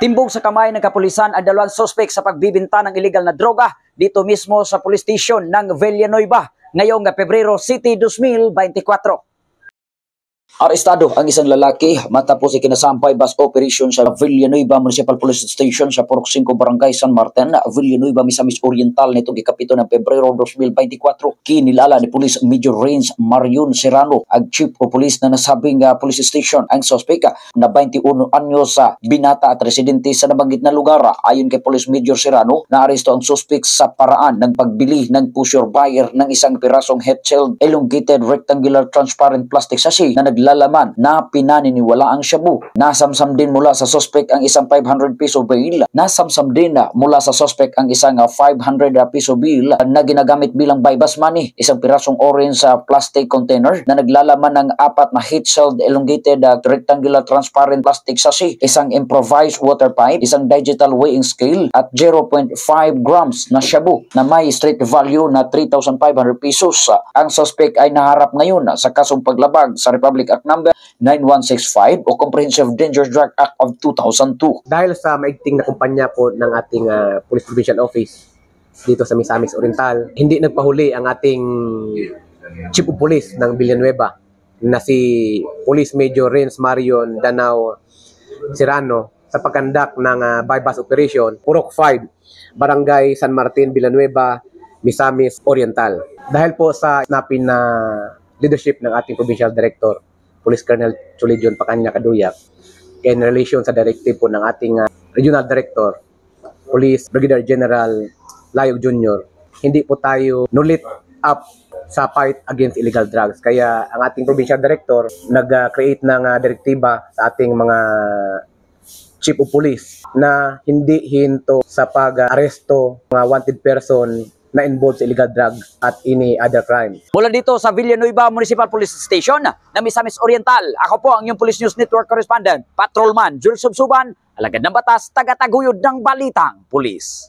Timbog sa kamay ng kapulisan ang dalawang suspek sa pagbibinta ng illegal na droga dito mismo sa police station ng Villanueva ngayong Pebrero City 2024. Arestado ang isang lalaki matapos ikinasampay bus operation sa Villanueva Municipal Police Station sa Purok 5 Barangay San Martin, Villanueva, Misamis Oriental nitong ikapito ng Pebrero 2024. Kinilala ni Police Major Renz Marion Serrano, ang Chief of Police na nasabing police station. Ang suspeka na 21 anyos sa binata at residente sa nabanggit na lugar. Ayon kay Police Major Serrano, naaresto ang suspek sa paraan ng pagbili ng pusher buyer ng isang pirasong head-held elongated rectangular transparent plastic sachet na naglalaman na pinaniniwala ang shabu. Nasamsam din mula sa suspect ang isang 500 peso bill. Nasamsam din mula sa suspect ang isang 500 peso bill na ginagamit bilang buy-bus money. Isang pirasong orange plastic container na naglalaman ng 4 na heat-sealed elongated rectangular transparent plastic sachet. Isang improvised water pipe, isang digital weighing scale at 0.5 grams na shabu na may street value na 3,500 pesos. Ang suspect ay naharap ngayon sa kasong paglabag sa Republic Act number 9165 o Comprehensive Dangerous Drug Act of 2002. Dahil sa maigting na kumpanya po ng ating Police Provincial Office dito sa Misamis Oriental, hindi nagpahuli ang ating Chief of Police ng Villanueva na si Police Major Renz Marion Danao Serrano sa pagkandak ng buy-bus operation Purok 5, Barangay San Martin, Villanueva, Misamis Oriental. Dahil po sa napin na leadership ng ating Provincial Director Police Colonel Chulijon Pacanya Kaduyak in relation sa directive po ng ating Regional Director Police Brigadier General Layog Jr., hindi po tayo nulit up sa fight against illegal drugs. Kaya ang ating Provincial Director nag-create ng direktiba sa ating mga Chief of Police na hindi hinto sa pag-aresto mga wanted person na involved sa illegal drugs at any other crime. Mula dito sa Villanueva Municipal Police Station na Misamis Oriental, ako po ang inyong Police News Network Correspondent, Patrolman Jules Subsuban, alagad ng batas, taga-taguyod ng balitang pulis.